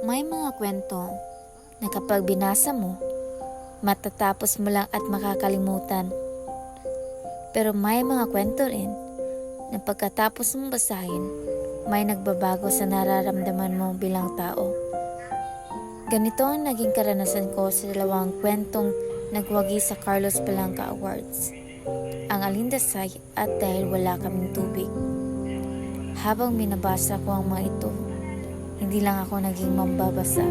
May mga kwento na kapag binasa mo, matatapos mo lang at makakalimutan. Pero may mga kwento rin na pagkatapos mong basahin, may nagbabago sa nararamdaman mo bilang tao. Ganito ang naging karanasan ko sa dalawang kwentong nagwagi sa Carlos Palanca Awards, ang Alindasay at Dahil Wala Kaming Tubig. Habang binabasa ko ang mga ito, hindi lang ako naging mambabasa.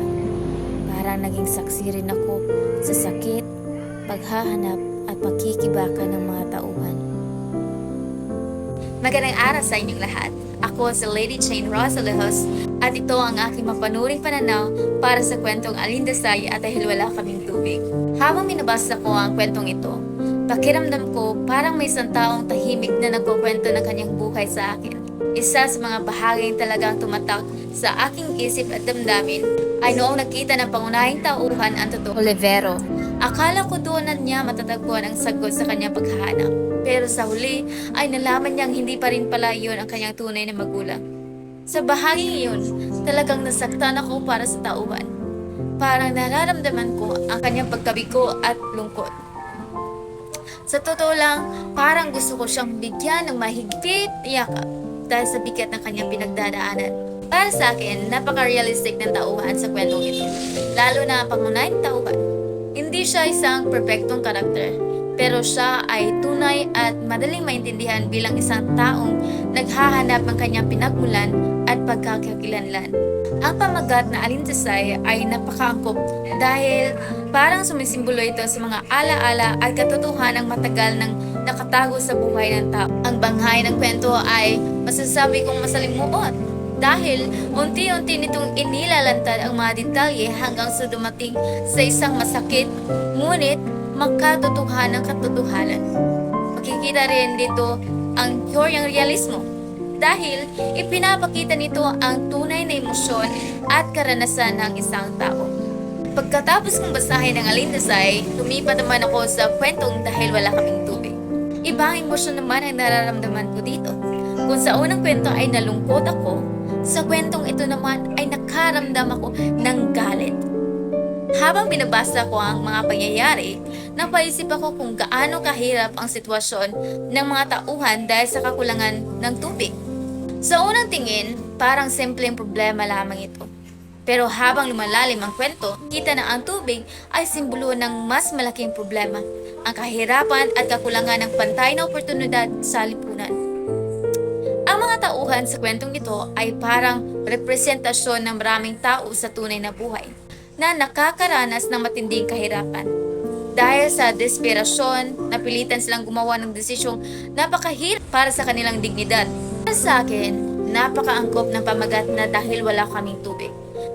Parang naging saksi rin ako sa sakit, paghahanap at pagkikibaka ng mga tauhan. Magandang araw sa inyong lahat. Ako si Lady Jane Rosalejos at ito ang aking mapanuring pananaw para sa kwentong Alindasay at Dahil Wala Kaming Tubig. Habang binabasa ko ang kwentong ito, pakiramdam ko parang may isang taong tahimik na nagkukwento ng kanyang buhay sa akin. Isa sa mga bahaging talagang tumatak sa aking isip at damdamin ay noong nakita ng pangunahing tauhan ang totoo. Olivero. Akala ko doon na niya matatagpuan ang sagot sa kanyang paghahanap. Pero sa huli ay nalaman niyang hindi pa rin pala iyon ang kanyang tunay na magulang. Sa bahaging iyon, talagang nasaktan ako para sa tauhan. Parang nararamdaman ko ang kanyang pagkabigo at lungkot. Sa totoo lang, parang gusto ko siyang bigyan ng mahigpit yakap dahil sa bigat ng kanyang pinagdadaanan. Para sa akin, napaka-realistic ng tauhan sa kwentong ito, lalo na ang pangunahing tauhan. Hindi siya isang perfectong karakter, pero siya ay tunay at madaling maintindihan bilang isang taong naghahanap ng kanyang pinagmulan at pagkakakilanlan. Ang pamagat na Alindasay ay napakaangkop dahil parang sumisimbolo ito sa mga alaala at katotohanan ng matagal ng nakatago sa buhay ng tao. Ang banghay ng kwento ay masasabi kong masalimuot dahil unti-unti nitong inilalantad ang mga detalye hanggang sa dumating sa isang masakit ngunit makatotohanan ng katotohanan. Makikita rin dito ang teoryang realismo dahil ipinapakita nito ang tunay na emosyon at karanasan ng isang tao. Pagkatapos kong basahin ang Alindasay, lumipat naman ako sa kwentong Dahil Wala Kaming Tubig. Ibang emosyon naman ang nararamdaman ko dito. Kung sa unang kwento ay nalungkot ako, sa kwentong ito naman ay nakaramdam ako ng galit. Habang binabasa ko ang mga pangyayari, napaisip ako kung gaano kahirap ang sitwasyon ng mga tauhan dahil sa kakulangan ng tubig. Sa unang tingin, parang simpleng problema lamang ito. Pero habang lumalalim ang kwento, kita na ang tubig ay simbolo ng mas malaking problema, ang kahirapan at kakulangan ng pantay na oportunidad sa lipunan. Ang mga tauhan sa kwentong ito ay parang representasyon ng maraming tao sa tunay na buhay na nakakaranas ng matinding kahirapan. Dahil sa desperasyon, napilitan silang gumawa ng desisyong napakahirap para sa kanilang dignidad. Para sa akin, napakaangkop ng pamagat na Dahil Wala Kaming Tubig.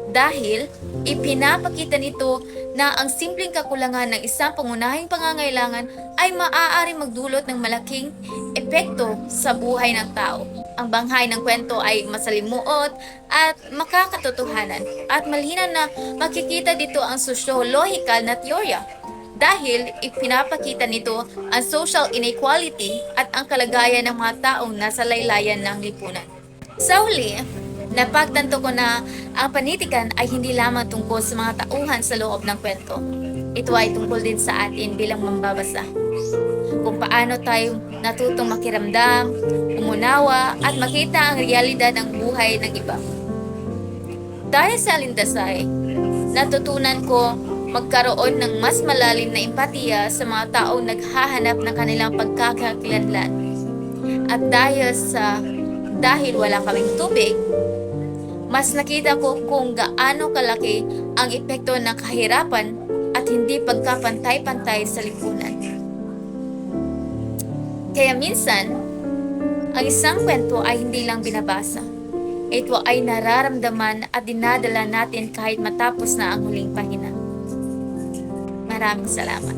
Dahil ipinapakita nito na ang simpleng kakulangan ng isang pangunahing pangangailangan ay maaaring magdulot ng malaking epekto sa buhay ng tao. Ang banghay ng kwento ay masalimuot at makakatotohanan at malinaw na makikita dito ang sosyologikal na teorya dahil ipinapakita nito ang social inequality at ang kalagayan ng mga taong nasa laylayan ng lipunan. Sa huli, napagtanto ko na ang panitikan ay hindi lamang tungkol sa mga tauhan sa loob ng kwento. Ito ay tungkol din sa atin bilang mambabasa. Kung paano tayo natutong makiramdam, umunawa at makita ang realidad ng buhay ng iba. Dahil sa Alindasay, natutunan ko magkaroon ng mas malalim na empatiya sa mga taong naghahanap ng kanilang pagkakakilanlan. At dahil wala kaming tubig, mas nakita ko kung gaano kalaki ang epekto ng kahirapan at hindi pagkapantay-pantay sa lipunan. Kaya minsan, ang isang kwento ay hindi lang binabasa. Ito ay nararamdaman at dinadala natin kahit matapos na ang huling pahina. Maraming salamat.